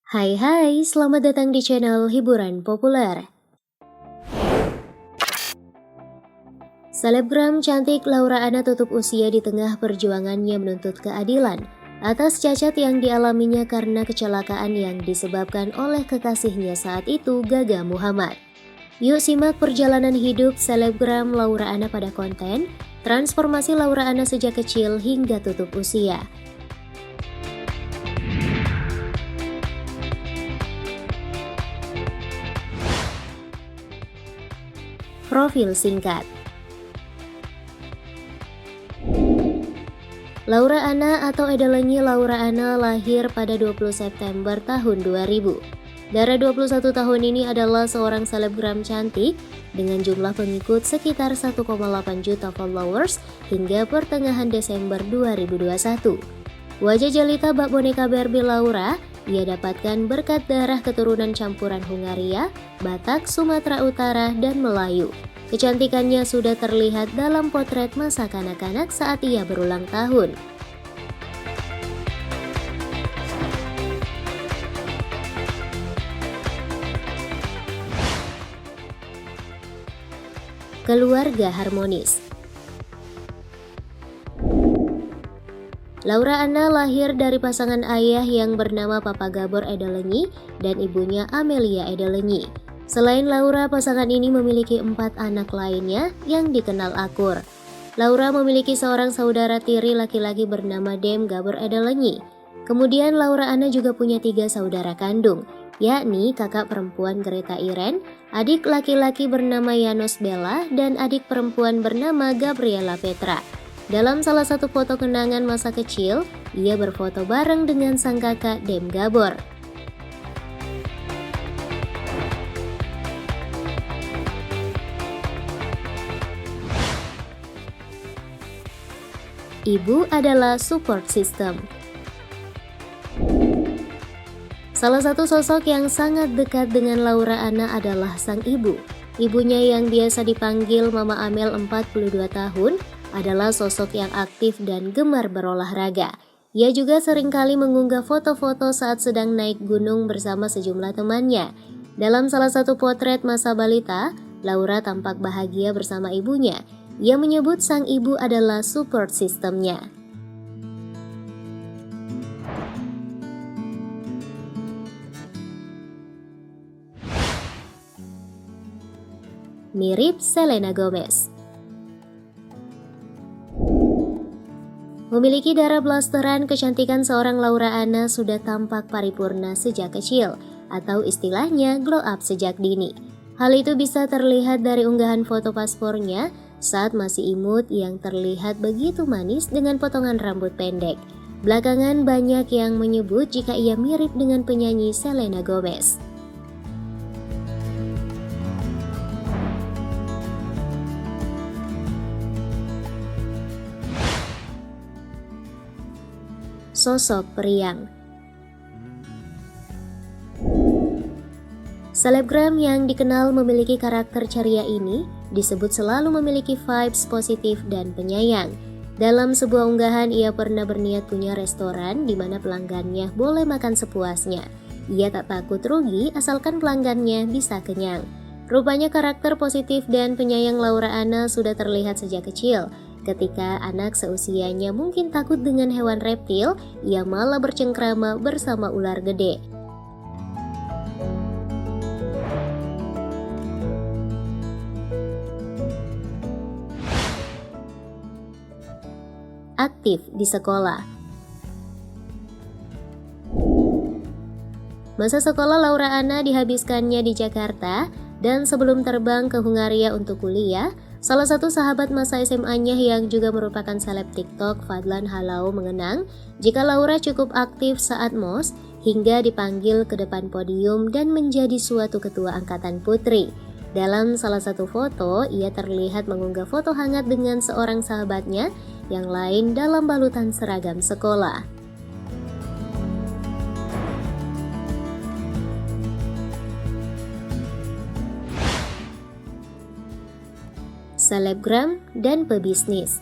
Hai, selamat datang di channel Hiburan Populer. Selebgram cantik Laura Anna tutup usia di tengah perjuangannya menuntut keadilan atas cacat yang dialaminya karena kecelakaan yang disebabkan oleh kekasihnya saat itu, Gaga Muhammad. Yuk simak perjalanan hidup selebgram Laura Anna pada konten transformasi Laura Anna sejak kecil hingga tutup usia. Profil singkat. Laura Anna atau Edalenyi Laura Anna lahir pada 20 September tahun 2000. Dara 21 tahun ini adalah seorang selebgram cantik dengan jumlah pengikut sekitar 1,8 juta followers hingga pertengahan Desember 2021. Wajah jelita bak boneka Barbie Laura ia dapatkan berkat darah keturunan campuran Hungaria, Batak, Sumatera Utara, dan Melayu. Kecantikannya sudah terlihat dalam potret masa kanak-kanak saat ia berulang tahun. Keluarga harmonis. Laura Anna lahir dari pasangan ayah yang bernama Papa Gabor Edalenyi dan ibunya Amelia Edalenyi. Selain Laura, pasangan ini memiliki 4 anak lainnya yang dikenal akur. Laura memiliki seorang saudara tiri laki-laki bernama Dem Gabor Edalenyi. Kemudian Laura Anna juga punya 3 saudara kandung, yakni kakak perempuan Greta Iren, adik laki-laki bernama Janos Bella, dan adik perempuan bernama Gabriela Petra. Dalam salah satu foto kenangan masa kecil, ia berfoto bareng dengan sang kakak Dem Gabor. Ibu adalah support system. Salah satu sosok yang sangat dekat dengan Laura Anna adalah sang ibu. Ibunya yang biasa dipanggil Mama Amel 42 tahun adalah sosok yang aktif dan gemar berolahraga. Ia juga seringkali mengunggah foto-foto saat sedang naik gunung bersama sejumlah temannya. Dalam salah satu potret masa balita, Laura tampak bahagia bersama ibunya. Ia menyebut sang ibu adalah support sistemnya. Mirip Selena Gomez. Memiliki darah blasteran, kecantikan seorang Laura Anna sudah tampak paripurna sejak kecil, atau istilahnya glow up sejak dini. Hal itu bisa terlihat dari unggahan foto paspornya saat masih imut yang terlihat begitu manis dengan potongan rambut pendek. Belakangan banyak yang menyebut jika ia mirip dengan penyanyi Selena Gomez. Sosok periang. Selebgram yang dikenal memiliki karakter ceria ini disebut selalu memiliki vibes positif dan penyayang. Dalam sebuah unggahan, ia pernah berniat punya restoran di mana pelanggannya boleh makan sepuasnya. Ia tak takut rugi asalkan pelanggannya bisa kenyang. Rupanya karakter positif dan penyayang Laura Anna sudah terlihat sejak kecil. Ketika anak seusianya mungkin takut dengan hewan reptil, ia malah bercengkrama bersama ular gede. Aktif di sekolah. Masa sekolah Laura Anna dihabiskannya di Jakarta dan sebelum terbang ke Hungaria untuk kuliah, salah satu sahabat masa SMA-nya yang juga merupakan seleb TikTok, Fadlan Halao, mengenang jika Laura cukup aktif saat MOS hingga dipanggil ke depan podium dan menjadi suatu ketua angkatan putri. Dalam salah satu foto, ia terlihat mengunggah foto hangat dengan seorang sahabatnya yang lain dalam balutan seragam sekolah. Selebgram dan pebisnis.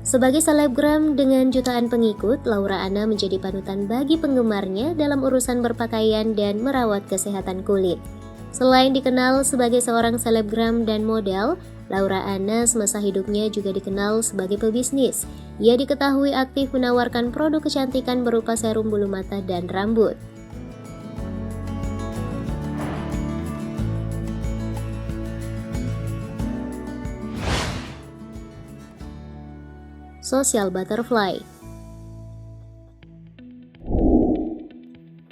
Sebagai selebgram dengan jutaan pengikut, Laura Anna menjadi panutan bagi penggemarnya dalam urusan berpakaian dan merawat kesehatan kulit. Selain dikenal sebagai seorang selebgram dan model, Laura Anna semasa hidupnya juga dikenal sebagai pebisnis. Ia diketahui aktif menawarkan produk kecantikan berupa serum bulu mata dan rambut. Social butterfly.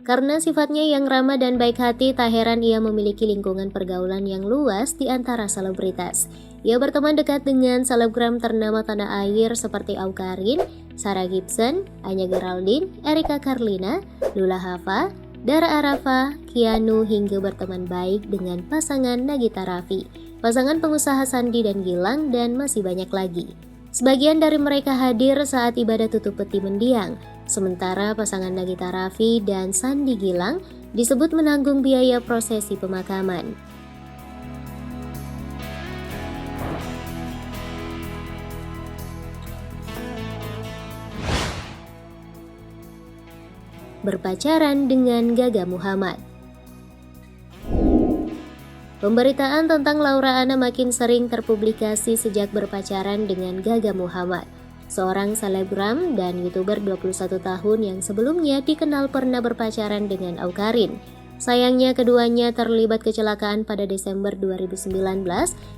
Karena sifatnya yang ramah dan baik hati, tak heran ia memiliki lingkungan pergaulan yang luas di antara selebritas. Ia berteman dekat dengan selebgram ternama tanah air seperti Awkarin, Sarah Gibson, Anya Geraldine, Erika Carlina, Lula Hava, Dara Arafah, Keanu, hingga berteman baik dengan pasangan Nagita Raffi, pasangan pengusaha Sandi dan Gilang, dan masih banyak lagi. Sebagian dari mereka hadir saat ibadah tutup peti mendiang, sementara pasangan Nagita Raffi dan Sandi Gilang disebut menanggung biaya prosesi pemakaman. Berpacaran dengan Gaga Muhammad. Pemberitaan tentang Laura Anna makin sering terpublikasi sejak berpacaran dengan Gaga Muhammad, seorang selebgram dan YouTuber 21 tahun yang sebelumnya dikenal pernah berpacaran dengan Awkarin. Sayangnya keduanya terlibat kecelakaan pada Desember 2019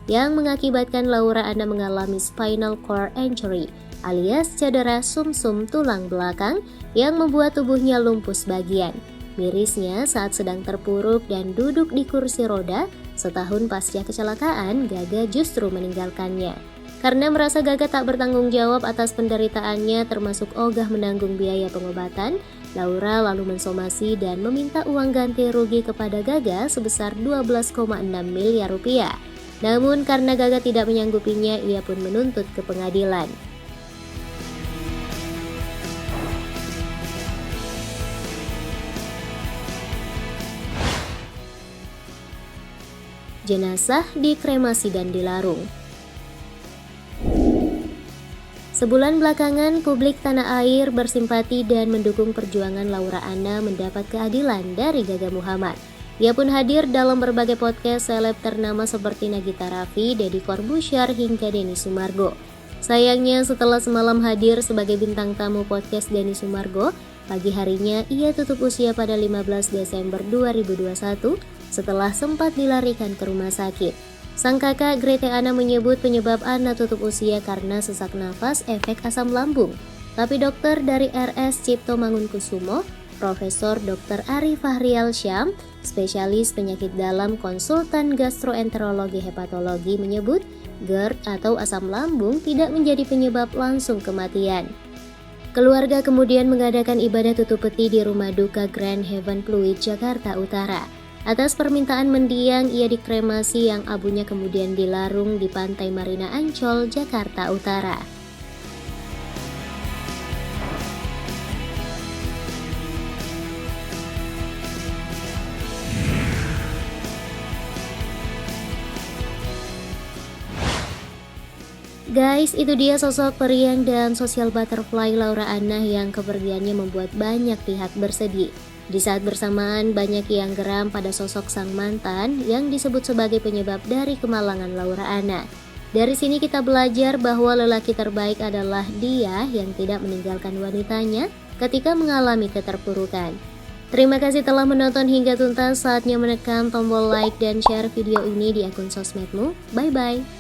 yang mengakibatkan Laura Anna mengalami spinal cord injury alias cedera sumsum tulang belakang yang membuat tubuhnya lumpuh sebagian. Mirisnya, saat sedang terpuruk dan duduk di kursi roda, setahun pasca kecelakaan, Gaga justru meninggalkannya. Karena merasa Gaga tak bertanggung jawab atas penderitaannya termasuk ogah menanggung biaya pengobatan, Laura lalu mensomasi dan meminta uang ganti rugi kepada Gaga sebesar 12,6 miliar rupiah. Namun karena Gaga tidak menyanggupinya, ia pun menuntut ke pengadilan. Jenazah dikremasi dan dilarung. Sebulan belakangan, publik tanah air bersimpati dan mendukung perjuangan Laura Anna mendapat keadilan dari Gaga Muhammad. Ia pun hadir dalam berbagai podcast seleb ternama seperti Nagita Raffi, Deddy Corbuzier, hingga Denny Sumargo. Sayangnya setelah semalam hadir sebagai bintang tamu podcast Denny Sumargo, pagi harinya ia tutup usia pada 15 Desember 2021 setelah sempat dilarikan ke rumah sakit. Sang kakak Grete Anna menyebut penyebab Anna tutup usia karena sesak nafas efek asam lambung. Tapi dokter dari RS Cipto Mangunkusumo, Profesor Dr. Ari Fahrial Syam, spesialis penyakit dalam konsultan gastroenterologi hepatologi menyebut GERD atau asam lambung tidak menjadi penyebab langsung kematian. Keluarga kemudian mengadakan ibadah tutup peti di rumah duka Grand Heaven Pluit, Jakarta Utara. Atas permintaan mendiang, ia dikremasi yang abunya kemudian dilarung di Pantai Marina Ancol, Jakarta Utara. Guys, itu dia sosok periang dan social butterfly Laura Anna yang kepergiannya membuat banyak pihak bersedih. Di saat bersamaan, banyak yang geram pada sosok sang mantan yang disebut sebagai penyebab dari kemalangan Laura Anna. Dari sini kita belajar bahwa lelaki terbaik adalah dia yang tidak meninggalkan wanitanya ketika mengalami keterpurukan. Terima kasih telah menonton hingga tuntas. Saatnya menekan tombol like dan share video ini di akun sosmedmu. Bye-bye.